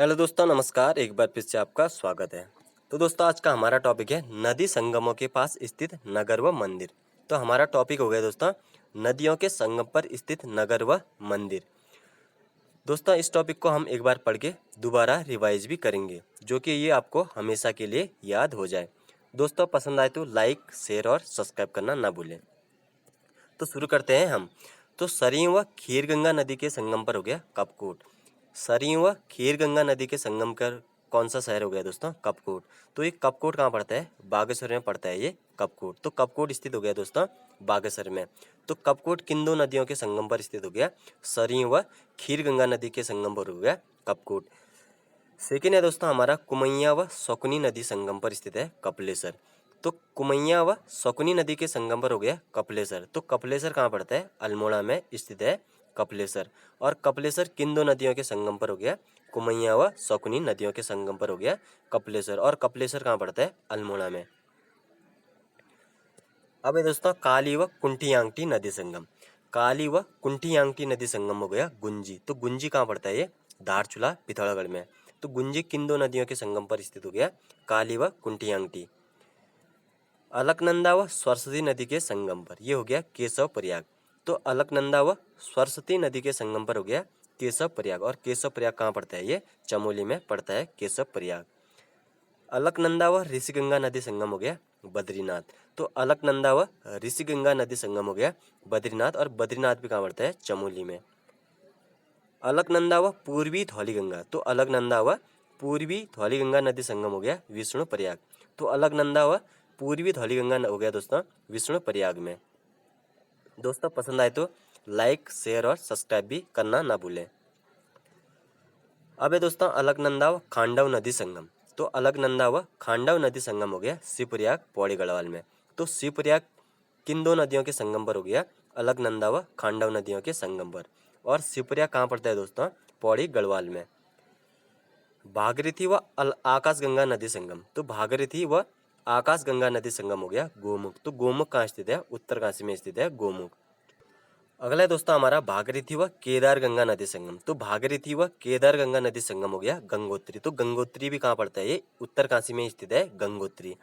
Hello दोस्तों, नमस्कार। एक बार फिर से आपका स्वागत है। तो दोस्तों, आज का हमारा टॉपिक है नदी संगमों के पास स्थित नगर व मंदिर। तो हमारा टॉपिक हो गया दोस्तों, नदियों के संगम पर स्थित नगर व मंदिर। दोस्तों, इस टॉपिक को हम एक बार पढ़ के दोबारा रिवाइज भी करेंगे, जो कि ये आपको हमेशा के लिए याद हो जाए। दोस्तों, पसंद आए तो लाइक, शेयर और सब्सक्राइब करना ना भूलें। तो शुरू करते हैं हम। तो सरयू व खीरगंगा नदी के संगम पर हो गया कपकोट। सरयू व खीरगंगा नदी के संगम कर कौन सा शहर हो गया दोस्तों? कपकोट। तो ये कपकोट कहाँ पड़ता है? बागेश्वर में पड़ता है ये कपकोट। तो कपकोट स्थित हो गया दोस्तों बागेश्वर में। तो कपकोट किन दो नदियों के संगम पर स्थित हो गया? सरयू व खीरगंगा नदी के संगम पर हो गया कपकोट। सेकेंड है दोस्तों हमारा कुमैया व शकुनी नदी संगम पर स्थित है कपिलेश्वर। तो कुमैया व शकुनी नदी के संगम पर हो गया कपिलेश्वर। तो कपिलेश्वर कहाँ पड़ता है? अल्मोड़ा में स्थित है कपिलेश्वर। और कपिलेश्वर किन दो नदियों के संगम पर हो गया? कुमैया व शकुनी नदियों के संगम पर हो गया कपिलेश्वर। और कपिलेश्वर कहाँ पड़ता है? अल्मोड़ा में। अब है दोस्तों काली व कुंटियांगटी नदी संगम। काली व कुंटियांगटी नदी संगम हो गया गुंजी। तो गुंजी कहाँ पड़ता है? ये धारचूला पिथौरागढ़ में। तो गुंजी किन दो नदियों के संगम पर स्थित हो गया? काली व कुंटियांगटी। अलकनंदा व सरस्वती नदी के संगम पर ये हो गया केशव प्रयाग। तो अलकनंदा व सरस्वती नदी के संगम पर हो गया केशव प्रयाग। और केशव प्रयाग कहाँ पड़ता है? ये चमोली में पड़ता है केशव प्रयाग। अलकनंदा व ऋषिगंगा नदी संगम हो गया बद्रीनाथ। तो अलकनंदा व ऋषिगंगा नदी संगम हो गया बद्रीनाथ। और बद्रीनाथ भी कहाँ पड़ता है? चमोली में। अलकनंदा व पूर्वी धौलीगंगा। तो अलकनंदा व पूर्वी धौलीगंगा नदी संगम हो गया विष्णु प्रयाग। तो अलकनंदा व पूर्वी धौलीगंगा हो गया दोस्तों विष्णु प्रयाग में। दोस्तों, पसंद आए तो लाइक, शेयर और सब्सक्राइब भी करना ना भूलें। अब है दोस्तों अलकनंदा व खांडव नदी संगम। तो अलकनंदा व खांडव नदी संगम हो गया शिवप्रयाग पौड़ी गढ़वाल में। तो शिवप्रयाग किन दो नदियों के संगम पर हो गया? अलकनंदा व खांडव नदियों के संगम पर। और शिवप्रयाग कहाँ पड़ता है दोस्तों? पौड़ी गढ़वाल में। भागीरथी व आकाशगंगा नदी संगम। तो भागीरथी व आकाशगंगा नदी संगम हो गया गोमुख। तो गोमुख कहाँ स्थित है? उत्तरकाशी में स्थित है गोमुख। अगला है दोस्तों हमारा भागीरथी व केदार गंगा नदी संगम। तो भागीरथी व केदार गंगा नदी संगम हो गया गंगोत्री। तो गंगोत्री भी कहाँ पड़ता है? ये उत्तरकाशी में स्थित है गंगोत्री।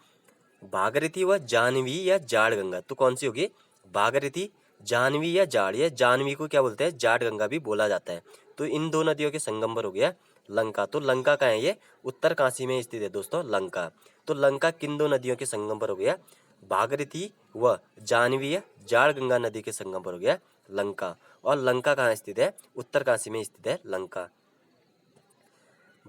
भागीरथी व जाह्नवी या जाड़ गंगा। तो कौन सी होगी? भागीरथी, जाह्नवी या जाड़। या जाह्नवी को क्या बोलते हैं? जाड़ गंगा भी बोला जाता है। तो इन दो नदियों के संगम पर हो गया लंका। तो लंका कहाँ है? ये उत्तरकाशी में स्थित है दोस्तों लंका। तो लंका किन दो नदियों के संगम पर हो गया? भागीरथी व जाह्नवी या जाड़ गंगा नदी के संगम पर हो गया लंका। और लंका कहाँ स्थित है? उत्तरकाशी में स्थित है लंका।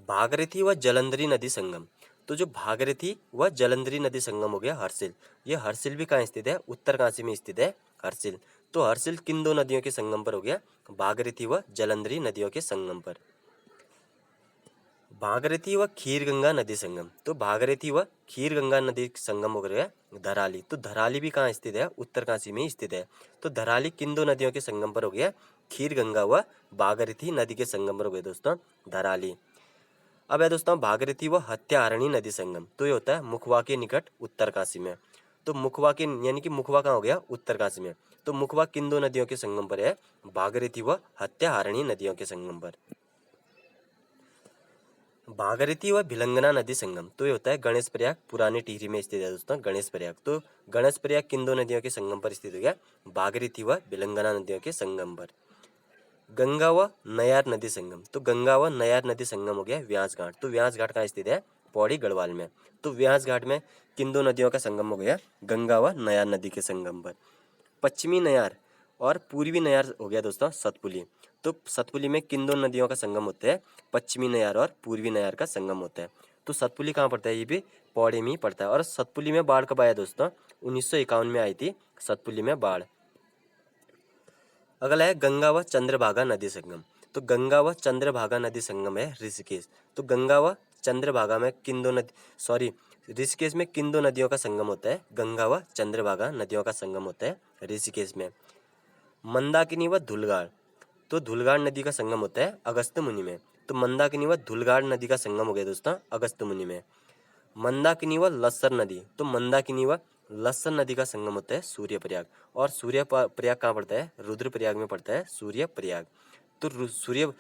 भागीरथी व जलंधरी नदी संगम। तो जो भागीरथी व जलंधरी नदी संगम हो गया हर्सिल। ये हर्सिल भी कहाँ स्थित है? उत्तरकाशी में स्थित है हर्सिल। तो हर्सिल किन दो नदियों के संगम पर हो गया? भागीरथी व जलंधरी नदियों के संगम पर। भागीरथी व खीरगंगा नदी संगम। तो भागीरथी व खीरगंगा नदी संगम हो गया धराली। तो धराली भी कहाँ स्थित है? उत्तरकाशी में स्थित है। तो धराली किन दो नदियों के संगम पर हो गया? खीरगंगा व भागीरथी नदी के संगम पर हो गया दोस्तों धराली। अब है दोस्तों भागीरथी व हत्याहरणी नदी संगम। तो ये होता है मुखवा के निकट उत्तरकाशी में। तो मुखवा के यानी कि मुखवा कहाँ हो गया? उत्तरकाशी में। तो मुखवा किन दो नदियों के संगम पर है? भागीरथी व हत्याहरणी नदियों के संगम पर। भागीरथी व भिलंगना नदी संगम। तो ये होता है गणेश प्रयाग पुरानी टिहरी में स्थित है दोस्तों गणेश प्रयाग। तो गणेश प्रयाग किन दो नदियों के संगम पर स्थित हो गया? भागीरथी व भिलंगना नदियों के संगम पर। गंगा व नयार नदी संगम। तो गंगा व नयार नदी संगम हो गया व्यास घाट। तो व्यास घाट कहाँ स्थित है? पौड़ी गढ़वाल में। तो व्यास घाट में किन दो नदियों का संगम हो गया? गंगा व नयार नदी के संगम पर। पश्चिमी नयार और पूर्वी नयार हो गया दोस्तों सतपुली। तो सतपुली में किन दो नदियों का संगम होता है? पश्चिमी नयार और पूर्वी नयार का संगम होता है। तो सतपुली कहाँ पड़ता है? ये भी पौड़ी में ही पड़ता है। और सतपुली में बाढ़ कब आया दोस्तों? 1951 में आई थी सतपुली में बाढ़। अगला है गंगा व चंद्रभागा नदी संगम। तो गंगा व चंद्रभागा नदी संगम है ऋषिकेश। तो गंगा व चंद्रभागा में किन दो नदी ऋषिकेश में किन दो नदियों का संगम होता है? गंगा व चंद्रभागा नदियों का संगम होता है ऋषिकेश में। मंदाकिनी व धुलगाड़। तो धुलगाड़ नदी का संगम होता है अगस्त मुनि में। तो मंदाकिनी व धुलगाड़ नदी का संगम हो गया दोस्तों अगस्त मुनि में। मंदाकिनी व लस्सर नदी। तो मंदाकिनी व लस्सर नदी का संगम होता है सूर्य प्रयाग। और सूर्य प्रयाग कहाँ पड़ता है? रुद्र प्रयाग में पड़ता है सूर्य प्रयाग। तो सूर्य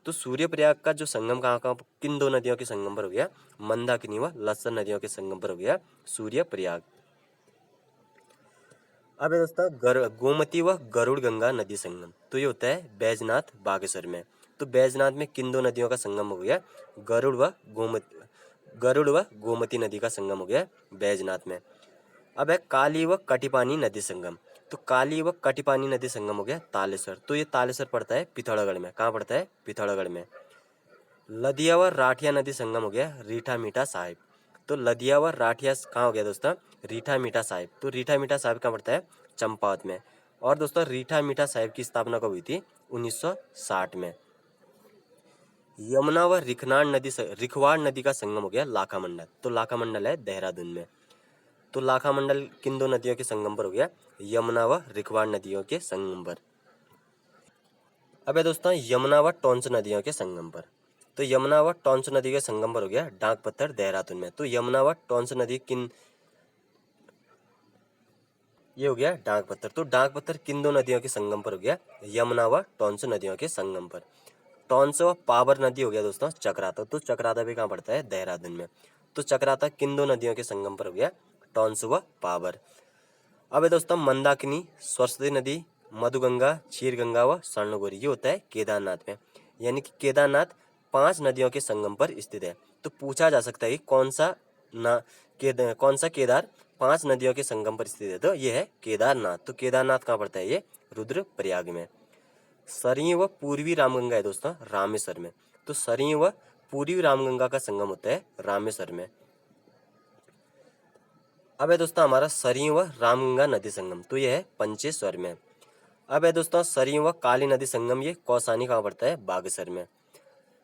तो सूर्यप्रयाग का जो संगम कहाँ कहाँ किन दो नदियों के संगम पर हो गया? मंदाकिनी व लस्सर नदियों के संगम पर हो गया सूर्यप्रयाग। अब है दोस्तों गोमती व गरुड़ गंगा नदी संगम, तो ये होता है बैजनाथ बागेश्वर में। तो बैजनाथ में किन दो नदियों का संगम हो गया? गरुड़ व गोमती नदी का संगम हो गया बैजनाथ में। अब है काली व कटिपानी नदी संगम, तो काली व कटिपानी नदी संगम हो गया तालेसर, तो ये तालेसर पड़ता है पिथौरागढ़ में। कहाँ पड़ता है? पिथौरागढ़ में। लदिया व राठिया नदी संगम हो गया रीठा मीठा साहिब, तो लदिया व राठिया कहाँ हो गया दोस्तों? रीठा मीठा साहिब। तो रीठा मीठा साहिब कहाँ पड़ता है? चंपावत में। और दोस्तों रीठा मीठा साहिब की स्थापना कब हुई थी? 1960 में। यमुना व रिखवाड़ नदी का संगम हो गया लाखा मंडल, तो लाखा मंडल है देहरादून में। तो लाखा मंडल किन दो नदियों के संगम पर हो गया? यमुना व रिखवाड़ नदियों के संगम पर। अब है दोस्तों यमुना व टोंस नदियों के संगम पर, तो यमुना व टोंस नदी के संगम पर हो गया डाक पत्थर देहरादून में। तो यमुना व टोंस नदी किन, ये हो गया डाक पत्थर। तो डाक पत्थर किन दो नदियों के संगम पर हो गया? यमुना व टोंस नदियों के संगम पर। टोंस व पाबर नदी हो गया दोस्तों चक्राता, तो चक्राता भी कहाँ पड़ता है? देहरादून में। तो चक्राता किन दो नदियों के संगम पर हो गया? टोंस व पाबर। अब है दोस्तों मंदाकिनी, सरस्वती नदी, मधुगंगा, क्षीरगंगा व स्वर्णगौरी, ये होता है केदारनाथ में। यानी कि केदारनाथ 5 नदियों के संगम पर स्थित है। तो पूछा जा सकता है कि कौन सा केदार 5 नदियों के संगम पर स्थित है? तो ये है केदारनाथ। तो केदारनाथ कहाँ पड़ता है? ये रुद्रप्रयाग में। सरयू व पूर्वी रामगंगा है दोस्तों रामेश्वर में। तो सरयू व पूर्वी रामगंगा का संगम होता है रामेश्वर में। अब है दोस्तों हमारा सरयू व रामगंगा नदी संगम, तो यह है पंचेश्वर में। अब है दोस्तों सरयू व काली नदी संगम, ये कौसानी कहाँ पड़ता है? बागेश्वर में।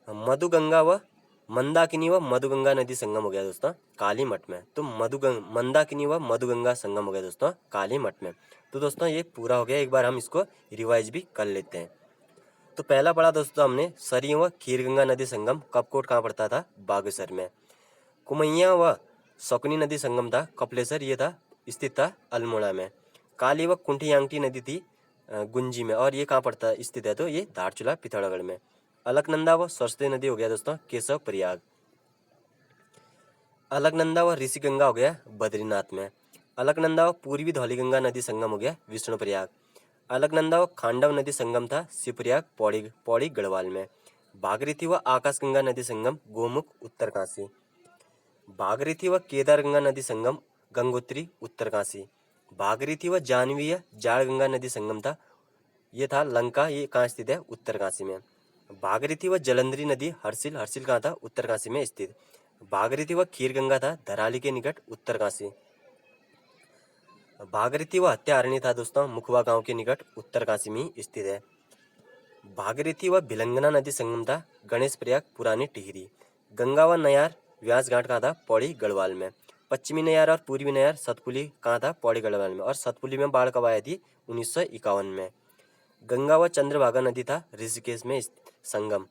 मधुगंगा व मंदाकिनी व मधुगंगा नदी संगम हो गया दोस्तों कालीमठ में। तो मंदाकिनी व मधुगंगा संगम हो गया दोस्तों कालीमठ में। तो दोस्तों ये पूरा हो गया, एक बार हम इसको रिवाइज भी कर लेते हैं। तो पहला पढ़ा दोस्तों हमने सरयू व खीरगंगा नदी संगम कपकोट कहाँ पड़ता था? बागेश्वर में। कुमैया व शकुनी नदी संगम था कपिलेश्वर, ये था स्थित था अल्मोड़ा में। काली व कुंठियांगटी नदी थी गुंजी में, और ये कहाँ पड़ता स्थित है? तो ये धारचूला पिथौरागढ़ में। अलकनंदा व सरस्वती नदी हो गया दोस्तों केशव प्रयाग। अलकनंदा व ऋषिगंगा हो गया बद्रीनाथ में। अलकनंदा व पूर्वी धौलीगंगा नदी संगम हो गया विष्णुप्रयाग। अलकनंदा व खांडव नदी संगम था शिवप्रयाग पौड़ी गढ़वाल में। भागीरथी व आकाशगंगा नदी संगम गोमुख उत्तरकाशी। भागीरथी व केदारगंगा नदी संगम गंगोत्री उत्तरकाशी। भागीरथी व जानवीय जाड़गंगा नदी संगम था, ये था लंका, ये कहाँ स्थित है? उत्तरकाशी में। भागीरथी व जलंधरी नदी हर्षिल कहाँ था? उत्तरकाशी में स्थित। भागीरथी व खीरगंगा था धराली के निकट उत्तरकाशी। भागीरथी व हत्यारण्य था दोस्तों मुखवा गांव के निकट उत्तरकाशी में स्थित है। भागीरथी व भिलंगना नदी संगम था गणेश प्रयाग पुरानी टिहरी। गंगा व नयार व्यास घाट कहाँ था? पौड़ी गढ़वाल में। पश्चिमी नयार और पूर्वी नयार सतपुली कहाँ था? पौड़ी गढ़वाल में। और सतपुली में बाढ़ कब आई थी? 1951 में। गंगा व चंद्रभागा नदी था ऋषिकेश में संगम।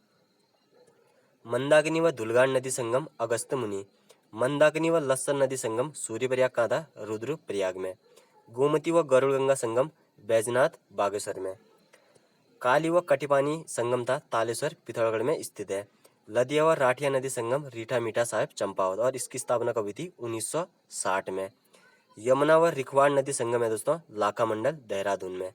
मंदाकिनी व धुलगाड़ नदी संगम अगस्त मुनि। मंदाकिनी व लस्सर नदी संगम सूर्यप्रयाग कहाँ था? रुद्रप्रयाग में। गोमती व गरुड़ गंगा संगम बैजनाथ बागेश्वर में। काली व कटिपानी संगम था तालेश्वर पिथौरागढ़ में स्थित है। लदिया व राठिया नदी संगम रीठा मीठा साहिब चंपावत, और इसकी स्थापना कब हुई थी? 1960 में। यमुना व रिखवाड़ नदी संगम है दोस्तों लाखा मंडल देहरादून में।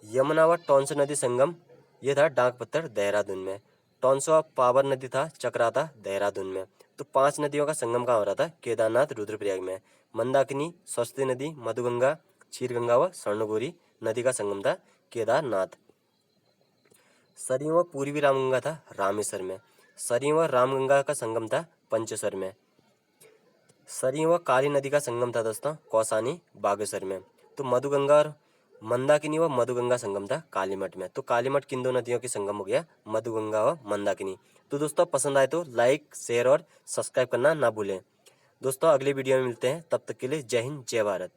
यमुना व टोंस नदी संगम, ये था डाक पत्थर देहरादून में। टोंस व पावर नदी था चक्राता देहरादून में। तो 5 नदियों का संगम कहाँ हो रहा था? केदारनाथ रुद्रप्रयाग में। मंदाकिनी, सरस्वती नदी, मधुगंगा, क्षीरगंगा व स्वर्णगौरी नदी का संगम था केदारनाथ। सरयू व पूर्वी रामगंगा था रामेश्वर में। सरयू व रामगंगा का संगम था पंचेश्वर में। सरयू व काली नदी का संगम था दोस्तों कौसानी बागेश्वर में। तो मधुगंगा और मंदाकिनी व मधुगंगा संगम था कालीमठ में। तो कालीमठ किन दो नदियों के संगम हो गया? मधुगंगा व मंदाकिनी। तो दोस्तों पसंद आए तो लाइक शेयर और सब्सक्राइब करना ना भूलें। दोस्तों अगले वीडियो में मिलते हैं, तब तक के लिए जय हिंद जय भारत।